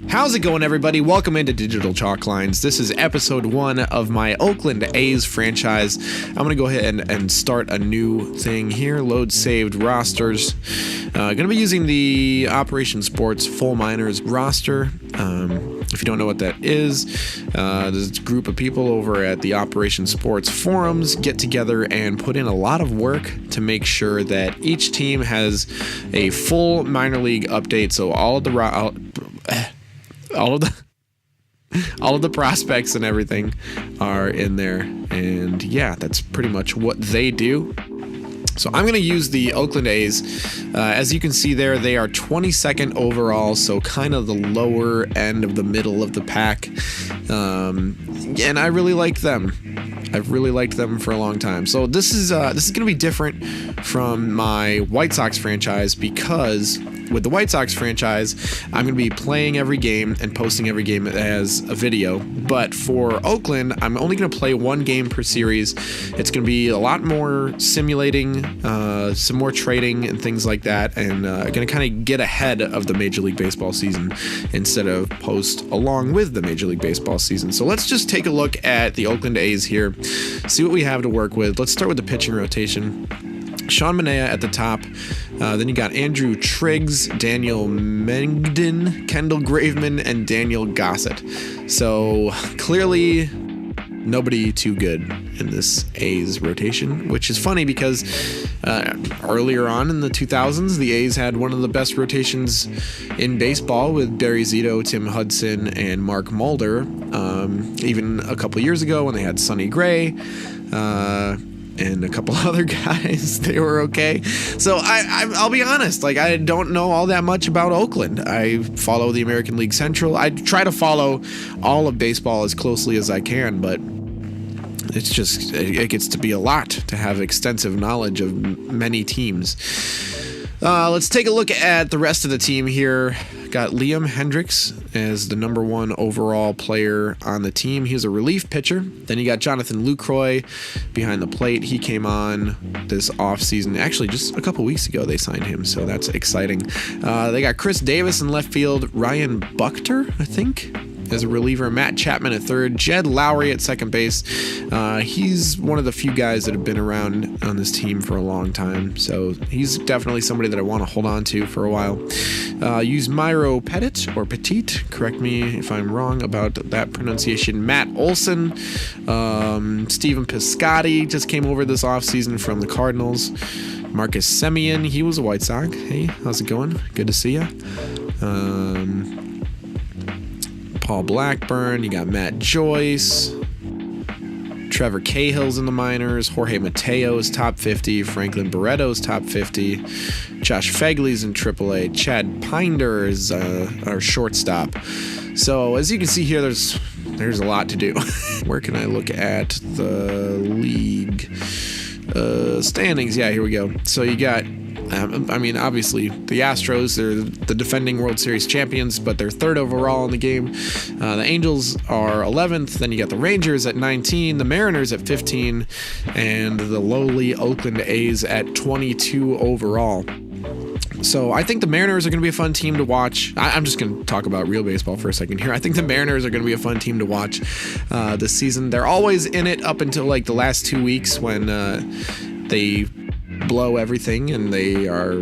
How's it going, everybody? Welcome into Digital Chalk Lines. This is episode 1 of my Oakland A's franchise. I'm going to go ahead and start a new thing here. Load saved rosters. Going to be using the Operation Sports Full Minors roster. If you don't know what that is, there's a group of people over at the Operation Sports forums get together and put in a lot of work to make sure that each team has a full minor league update. So all of the prospects and everything are in there, and yeah, that's pretty much what they do. So I'm going to use the Oakland A's. As you can see there, they are 22nd overall, so kind of the lower end of the middle of the pack. And I really like them. I've really liked them for a long time. So this is going to be different from my White Sox franchise, because with the White Sox franchise, I'm going to be playing every game and posting every game as a video. But for Oakland, I'm only going to play one game per series. It's going to be a lot more simulating, some more trading and things like that, and going to kind of get ahead of the Major League Baseball season instead of post along with the Major League Baseball season. So let's just take a look at the Oakland A's here, see what we have to work with. Let's start with the pitching rotation. Sean Manaea at the top. Then you got Andrew Triggs, Daniel Mengden, Kendall Graveman, and Daniel Gossett. So clearly nobody too good in this A's rotation, which is funny because earlier on in the 2000s, the A's had one of the best rotations in baseball with Barry Zito, Tim Hudson, and Mark Mulder. Even a couple years ago when they had Sonny Gray, and a couple other guys, they were okay. So I'll be honest, like, I don't know all that much about Oakland. I follow the American League Central. I try to follow all of baseball as closely as I can, but it's just, it gets to be a lot to have extensive knowledge of many teams. Let's take a look at the rest of the team here. Got Liam Hendricks as the number 1 overall player on the team. He's a relief pitcher. Then you got Jonathan Lucroy behind the plate. He came on this offseason. Actually, just a couple weeks ago they signed him, so that's exciting. They got Chris Davis in left field. Ryan Buchter, I think, as a reliever. Matt Chapman at third. Jed Lowry at second base. He's one of the few guys that have been around on this team for a long time, so he's definitely somebody that I want to hold on to for a while. Use Myro Petit, or Petite, correct me if I'm wrong about that pronunciation. Matt Olson. Steven Piscotty just came over this offseason from the Cardinals. Marcus Semien, he was a White Sox. Hey, how's it going? Good to see ya. Paul Blackburn, you got Matt Joyce, Trevor Cahill's in the minors, Jorge Mateo's top 50, Franklin Barretto's top 50, Josh Fegley's in AAA, Chad Pinder is our shortstop. So as you can see here, there's a lot to do. Where can I look at the league standings? Yeah, here we go. So you got, obviously, the Astros, they're the defending World Series champions, but they're 3rd overall in the game. The Angels are 11th. Then you got the Rangers at 19, the Mariners at 15, and the lowly Oakland A's at 22 overall. So I think the Mariners are going to be a fun team to watch. I'm just going to talk about real baseball for a second here. I think the Mariners are going to be a fun team to watch this season. They're always in it up until like the last 2 weeks when they blow everything and they are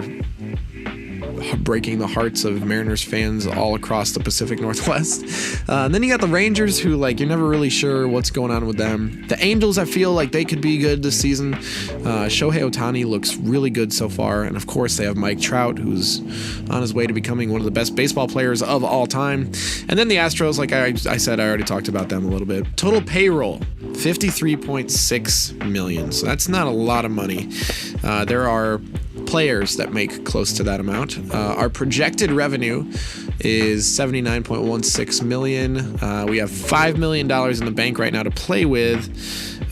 breaking the hearts of Mariners fans all across the Pacific Northwest. And then you got the Rangers, who, like, you're never really sure what's going on with them. The Angels, I feel like they could be good this season. Shohei Ohtani looks really good so far. And of course they have Mike Trout, who's on his way to becoming one of the best baseball players of all time. And then the Astros, like I said, I already talked about them a little bit. Total payroll, $53.6 million. So that's not a lot of money. There are players that make close to that amount. Our projected revenue is $79.16 million. We have $5 million in the bank right now to play with,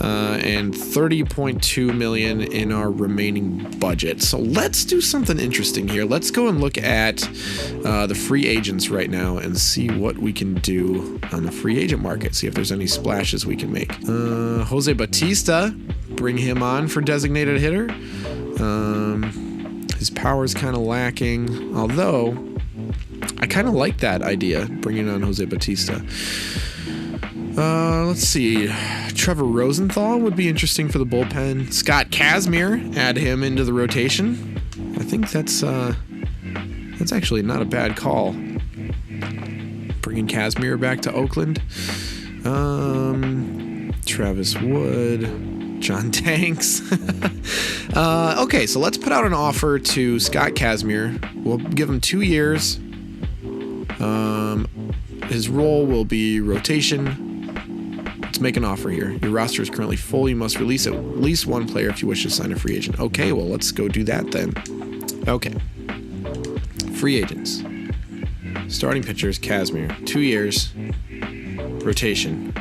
and $30.2 million in our remaining budget. So let's do something interesting here. Let's go and look at the free agents right now and see what we can do on the free agent market. See if there's any splashes we can make. Jose Bautista, bring him on for designated hitter. His power is kind of lacking, although I kind of like that idea, bringing on Jose Bautista. Let's see. Trevor Rosenthal would be interesting for the bullpen. Scott Kazmir, add him into the rotation. I think that's actually not a bad call. Bringing Kazmir back to Oakland. Travis Wood, John Tanks. Okay, so let's put out an offer to Scott Kazmir. We'll give him 2 years. His role will be rotation. Let's make an offer here. Your roster is currently full. You must release at least one player if you wish to sign a free agent. Okay, well, let's go do that then. Okay. Free agents. Starting pitchers, Kazmir. 2 years. Rotation.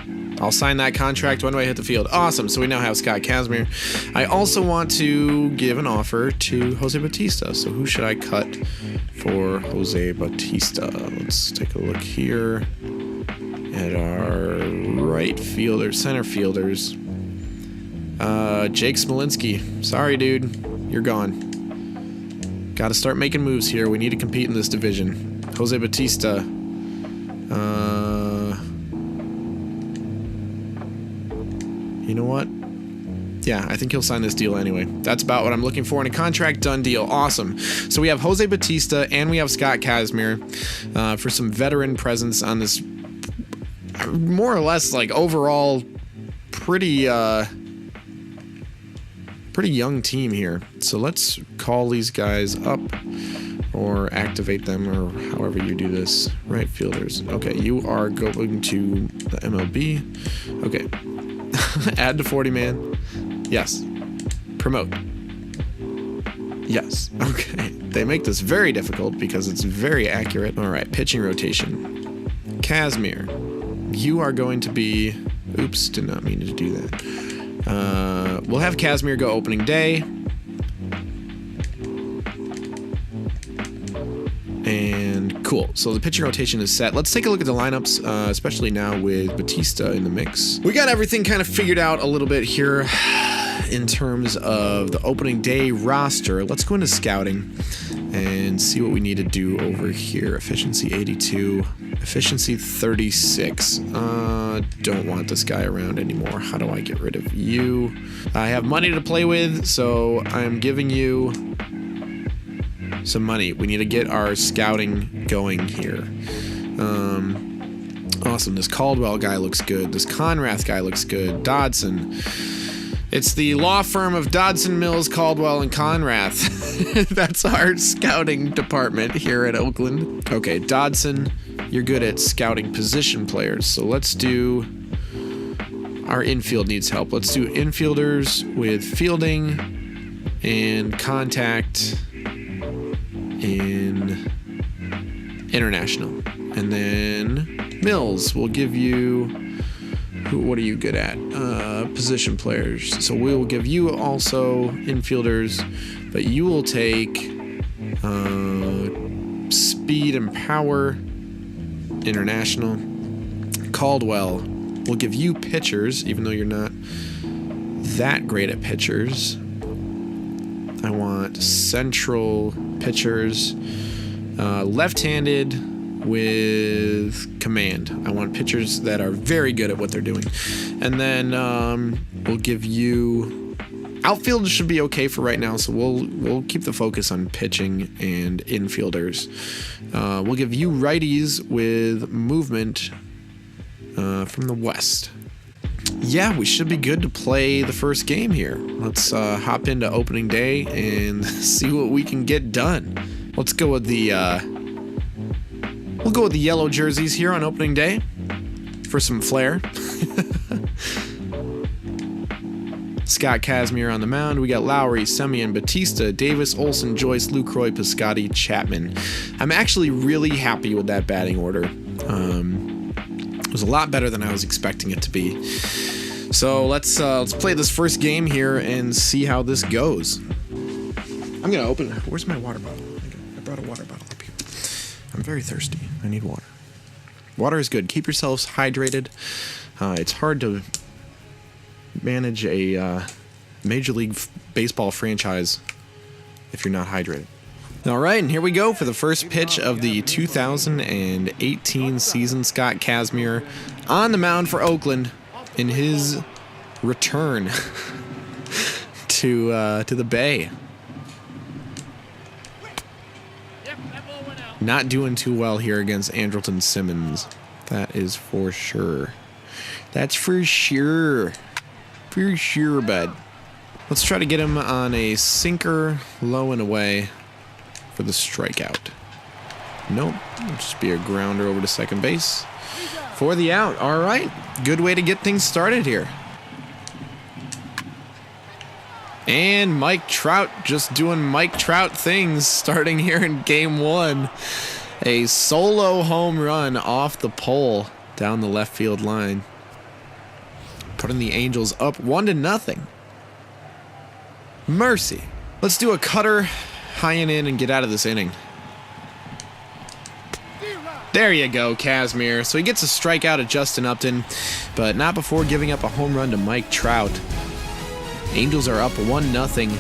I'll sign that contract when I hit the field. Awesome. So we now have Scott Kazmir. I also want to give an offer to Jose Bautista. So who should I cut for Jose Bautista? Let's take a look here at our right fielder, center fielders. Jake Smolinski. Sorry, dude. You're gone. Got to start making moves here. We need to compete in this division. Jose Bautista. You know what? Yeah, I think he'll sign this deal anyway. That's about what I'm looking for in a contract. Done deal. Awesome. So we have Jose Bautista and we have Scott Kazmir for some veteran presence on this more or less like overall pretty young team here. So let's call these guys up or activate them or however you do this. Right fielders. Okay, you are going to the MLB. Okay. Add to 40 man. Yes. Promote. Yes. Okay. They make this very difficult because it's very accurate. All right. Pitching rotation. Kazmir. You are going to be... Oops. Did not mean to do that. We'll have Kazmir go opening day. And cool. So the pitching rotation is set. Let's take a look at the lineups, especially now with Bautista in the mix. We got everything kind of figured out a little bit here in terms of the opening day roster. Let's go into scouting and see what we need to do over here. Efficiency 82, efficiency 36. Don't want this guy around anymore. How do I get rid of you? I have money to play with, so I'm giving you some money. We need to get our scouting going here. Awesome. This Caldwell guy looks good. This Conrath guy looks good. Dodson. It's the law firm of Dodson, Mills, Caldwell, and Conrath. That's our scouting department here at Oakland. Okay, Dodson, you're good at scouting position players. So let's do... Our infield needs help. Let's do infielders with fielding and contact in international. And then Mills will give you, what are you good at? Position players. So we will give you also infielders, but you will take speed and power, international. Caldwell will give you pitchers, even though you're not that great at pitchers. I want central pitchers, left-handed with command. I want pitchers that are very good at what they're doing. And then we'll give you... Outfield should be okay for right now, so we'll keep the focus on pitching and infielders. We'll give you righties with movement from the west. Yeah, we should be good to play the first game here. Let's hop into opening day and see what we can get done. Let's go with the we'll go with the yellow jerseys here on opening day for some flair. Scott Kazmir on the mound. We got Lowry, Semien, Bautista, Davis, Olsen, Joyce, Lucroy, Piscotty, Chapman. I'm actually really happy with that batting order. It was a lot better than I was expecting it to be. So let's play this first game here and see how this goes. I'm gonna open. Where's my water bottle? I brought a water bottle up here. I'm very thirsty. I need water. Water is good. Keep yourselves hydrated. It's hard to manage a Major League Baseball franchise if you're not hydrated. All right, and here we go for the first pitch of the 2018 season. Scott Kazmir on the mound for Oakland in his return to the Bay. Not doing too well here against Andrelton Simmons. That is for sure. That's for sure. For sure, bud. Let's try to get him on a sinker, low and away for the strikeout. Nope. It'll just be a grounder over to second base for the out. All right. Good way to get things started here. And Mike Trout just doing Mike Trout things starting here in game 1. A solo home run off the pole down the left field line, putting the Angels up 1-0. Mercy. Let's do a cutter, high and in, and get out of this inning. There you go, Kazmir. So he gets a strikeout at Justin Upton, but not before giving up a home run to Mike Trout. Angels are up 1-0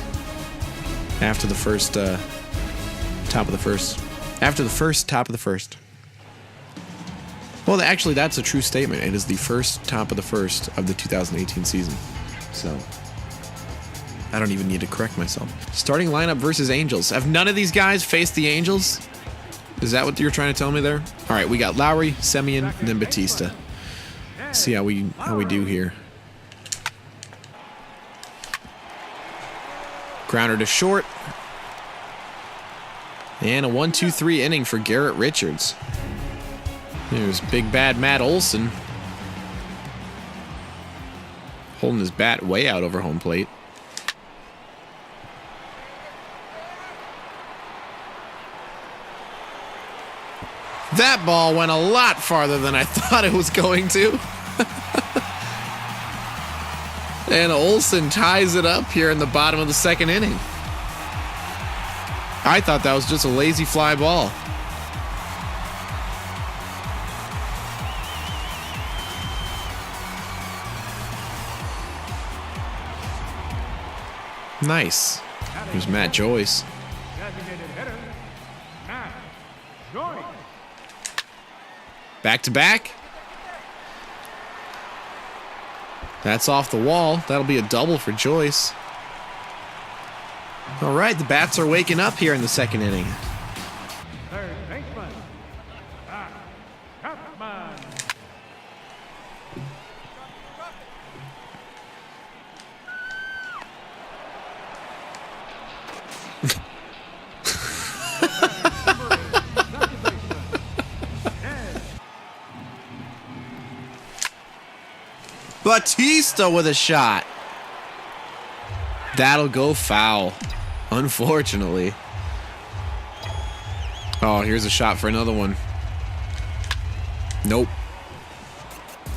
after the first top of the first. After the first top of the first. Well, actually, that's a true statement. It is the first top of the first of the 2018 season. So I don't even need to correct myself. Starting lineup versus Angels. Have none of these guys faced the Angels? Is that what you're trying to tell me there? All right, we got Lowry, Semien, and then Bautista. See how we do here. Grounder to short. And a 1-2-3 inning for Garrett Richards. There's big bad Matt Olson. Holding his bat way out over home plate. That ball went a lot farther than I thought it was going to. And Olson ties it up here in the bottom of the second inning. I thought that was just a lazy fly ball. Nice. Here's Matt Joyce. Back to back. That's off the wall. That'll be a double for Joyce. All right, the bats are waking up here in the second inning. Third baseman, Chapman. Bautista with a shot. That'll go foul, unfortunately. Oh, here's a shot for another one. Nope.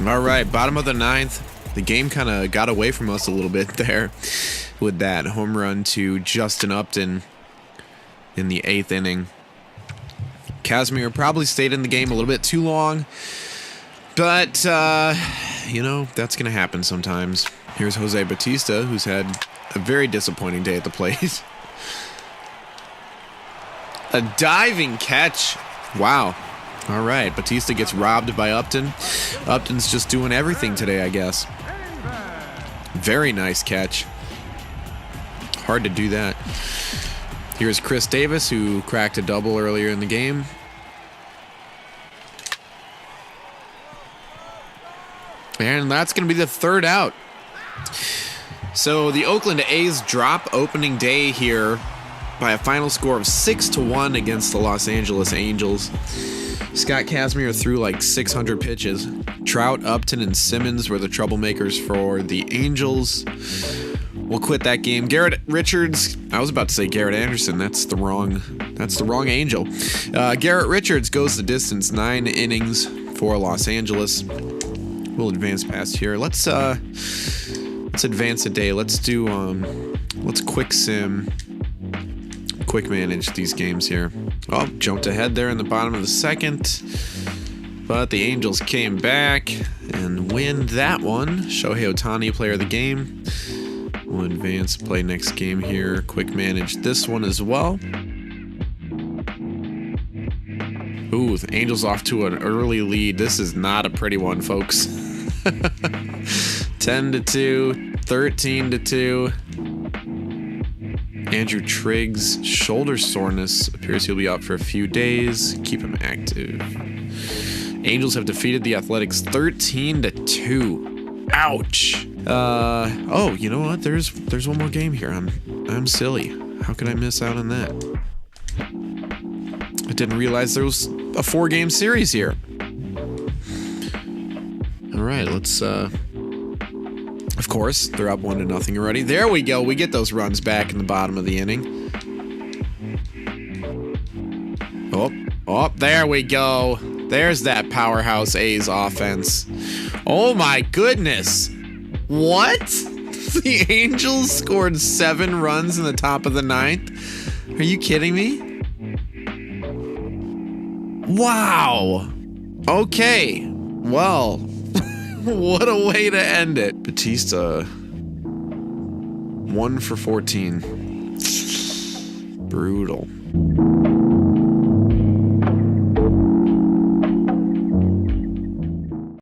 All right, bottom of the ninth. The game kind of got away from us a little bit there with that home run to Justin Upton in the 8th inning. Kazmir probably stayed in the game a little bit too long, but you know, that's going to happen sometimes. Here's Jose Bautista, who's had a very disappointing day at the plate. A diving catch. Wow. All right, Bautista gets robbed by Upton. Upton's just doing everything today, I guess. Very nice catch. Hard to do that. Here's Chris Davis, who cracked a double earlier in the game. And that's going to be the third out. So the Oakland A's drop opening day here by a final score of 6-1 against the Los Angeles Angels. Scott Kazmir threw like 600 pitches. Trout, Upton, and Simmons were the troublemakers for the Angels. We'll quit that game. Garrett Richards, I was about to say Garrett Anderson. That's the wrong Angel. Garrett Richards goes the distance, 9 innings for Los Angeles. We'll advance past here. Let's advance a day. Let's do let's quick manage these games here. Oh, jumped ahead there in the bottom of the second, but the Angels came back and win that one. Shohei Ohtani, player of the game. We'll advance, play next game here. Quick manage this one as well. Ooh, the Angels off to an early lead. This is not a pretty one, folks. 10-2, 13-2. Andrew Triggs, shoulder soreness. Appears he'll be out for a few days. Keep him active. Angels have defeated the Athletics 13-2. Ouch. Oh, you know what? There's one more game here. I'm silly. How could I miss out on that? I didn't realize there was a 4-game series here. All right, let's of course, they're up 1-0 already. There we go. We get those runs back in the bottom of the inning. Oh, there we go. There's that powerhouse A's offense. Oh my goodness. What? The Angels scored 7 runs in the top of the 9th? Are you kidding me? Wow. Okay. Well, what a way to end it. Bautista, 1 for 14. Brutal.